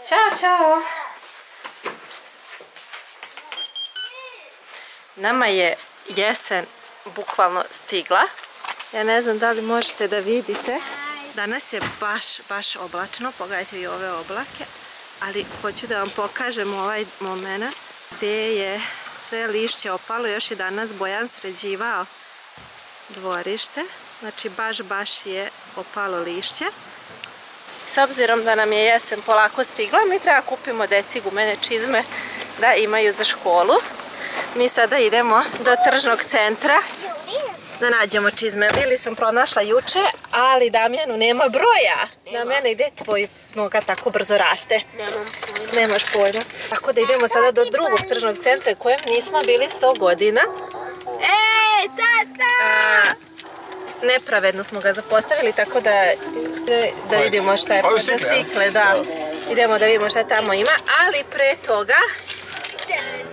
Ćao, čao. Nama je jesen bukvalno stigla. Ja ne znam da li možete da vidite. Danas je baš oblačno. Pogledajte i ove oblake. Ali hoću da vam pokažem ovaj moment gdje je sve lišće opalo. Još i danas Bojan sređivao dvorište. Znači baš je opalo lišće. S obzirom da nam je jesen polako stigla, mi treba kupimo deci gumene čizme da imaju za školu. Mi sada idemo do tržnog centra da nađemo čizme. Lili sam pronašla juče, ali Damjanu nema broja. Damjane, gdje tvoj noga tako brzo raste? Nemaš pojma. Tako da idemo sada do drugog tržnog centra kojem nismo bili 100 godina. Tata! Nepravedno smo ga zapostavili, tako da vidimo šta je za sikle, da. Idemo da vidimo šta tamo ima, ali pre toga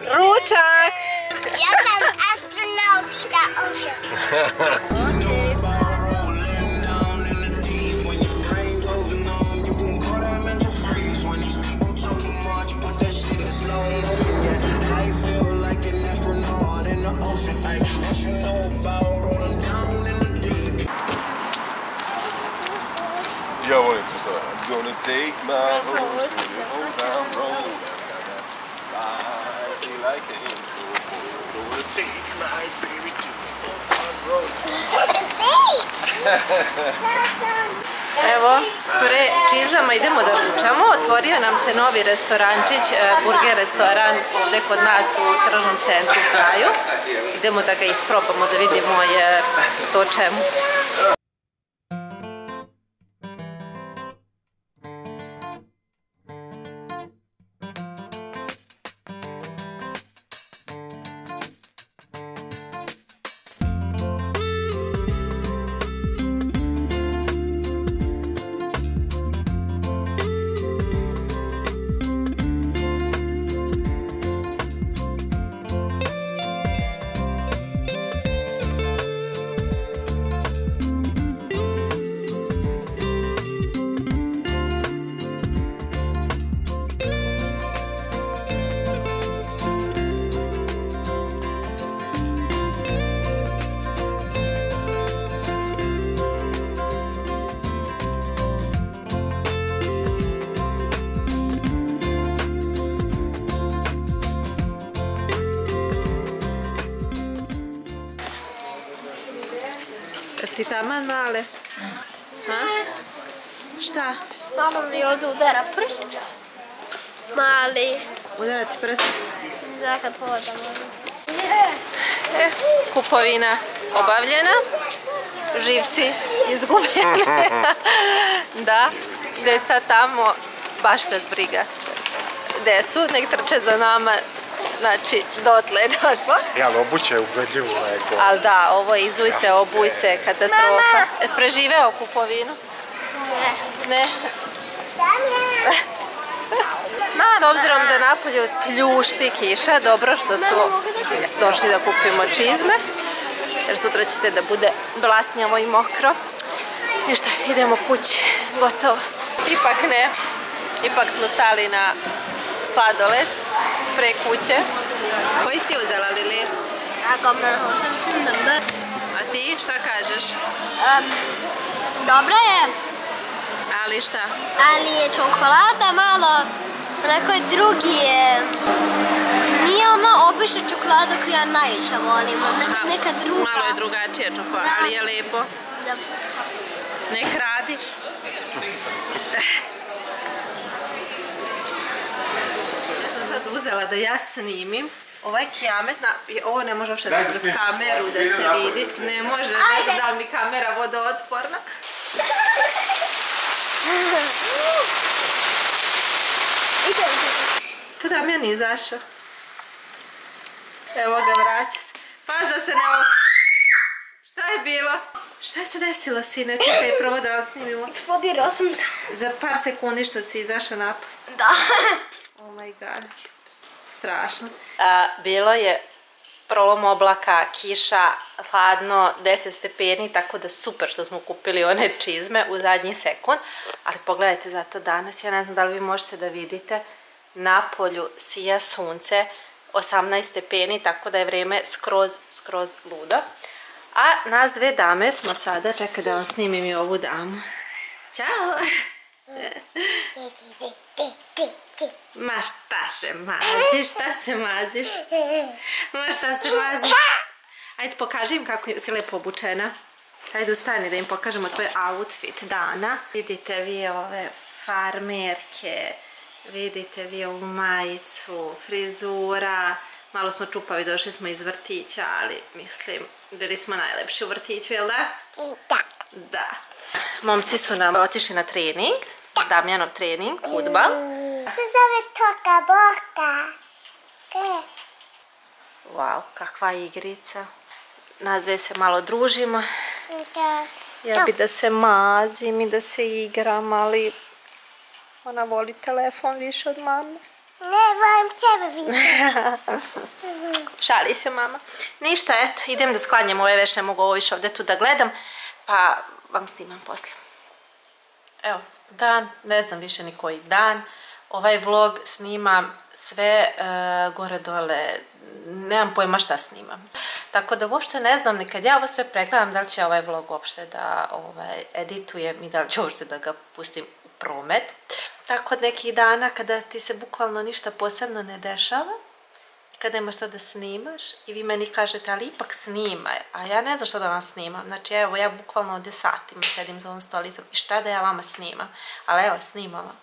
ručak! Ja sam astronaut na ocean. Ja volim to stvar. I'm gonna take my horse to the old town road. Ride me like an angel. Gonna take my baby to the old town road. Evo, pre čizama idemo da ručamo. Otvorio nam se novi restorančić, burger restoran ovdje kod nas u tržnom centru u kraju. Idemo da ga isprobamo da vidimo jer to čemu. Ti taman male? Šta? Mama mi ovdje udara prst. Mali. Udara ti prst? Da, kad hodam. Kupovina obavljena. Živci izgubljeni. Da, deca tamo baš nas briga. Gde su? Nek trče za nama. Znači, dotle je došlo. Ali obuće je ubedljivo. Ali da, ovo je izuj se, obuj se, katastrofa. Jesi preživeo kupovinu? Ne. S obzirom da napolju pljušti kiša, dobro što su došli da kupimo čizme. Jer sutra će se da bude blatnjavo i mokro. Ništa, idemo kući, gotovo. Ipak ne, ipak smo stali na sladoled pre kuće. Koji si ti uzela, Lili? A ti, šta kažeš? Dobra je, Ali šta? ali je čokolada malo, onako je drugi je, nije ono obična čokolada koju ja najviše volim, neka druga. Malo je drugačija čokolada, ali je lepo. Da. Ne kradi. Ja sam sad uzela da ja snimim. Ovaj kijamet, ovo ne može uopšte sad kroz kameru da se vidi. Ne može, ne znam da li mi kamera vodootporna. To da mi je nije izašao. Evo ga, vraća se. Paz da se ne... Šta je bilo? Šta se desilo, sine? Čekaj, prvo da vam snimimo. Eksplodirao sam se. Za par sekundi što si izašao napad. Da. Oh my god. Strašno. Bilo je prolom oblaka, kiša, hladno, 10 stepeni, tako da super što smo kupili one čizme u zadnji sekund. Ali pogledajte zato danas, ja ne znam da li vi možete da vidite, na polju sija sunce, 18 stepeni, tako da je vreme skroz ludo. A nas dve dame smo sada, čekaj da vam snimim i ovu damu. Ćao! Ma šta se maziš? Ma šta se maziš? Ajde pokaži im kako si lepo obučena. Ajde ustani da im pokažemo tvoj outfit dana. Vidite vi ove farmerke, vidite vi ovu majicu, frizura. Malo smo čupavi, došli smo iz vrtića, ali mislim, bili smo najlepši u vrtiću, jel da? Da. Momci su nam otišli na trening, Damjanov trening, fudbal. Se zove Toka Boka. Wow, kakva igrica. Nas dve se malo družimo. Ja bi da se mazim i da se igram, ali ona voli telefon više od mame. Ne, volim tebe više. Šali se mama. Ništa, eto, idem da sklanjam ove veš, ne mogu ovo više ovdje tu da gledam, pa vam snimam posle. Evo, dan, ne znam više ni koji dan. Ovaj vlog snimam sve gore dole, nemam pojma šta snimam. Tako da uopšte ne znam, nekad ja ovo sve pregledam, da li će ovaj vlog uopšte da editujem i da li ću uopšte da ga pustim u promet. Tako od nekih dana kada ti se bukvalno ništa posebno ne dešava, kada nemaš što da snimaš i vi meni kažete, ali ipak snimaj, a ja ne znam što da vam snimam. Znači evo, ja bukvalno ovdje satima sedim za ovom stolicom i šta da ja vama snimam, ali evo, snimam vam.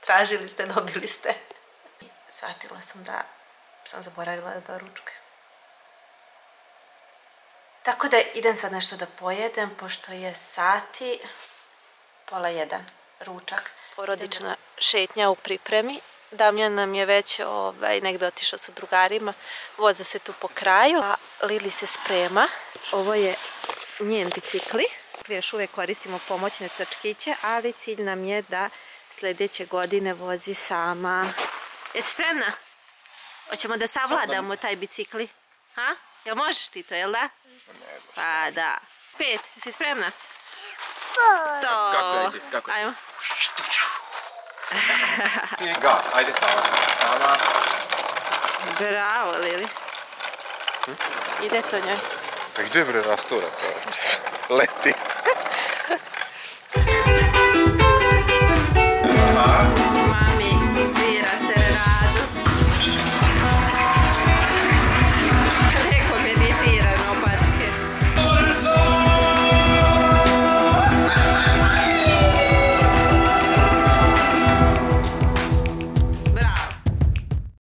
Tražili ste, dobili ste. Shvatila sam da sam zaboravila da doručkujem. Tako da idem sad nešto da pojedem, pošto je sati 12:30, ručak. Porodična šetnja u pripremi. Damjan nam je već negdje otišao sa drugarima, voza se tu po kraju, a Lili se sprema. Ovo je njen bicikli. Još uvijek koristimo pomoćne točkiće, ali cilj nam je da sljedeće godine vozi sama. Jesi spremna? Hoćemo da savladamo taj bicikli? Ha? Jel možeš ti to, jel da? Pa da. 5, jesi spremna? To. Kako? Ajmo. Ga, ajde sama. Bravo, Lili. Ide to njoj. Pa gdje bre rastura? Leti.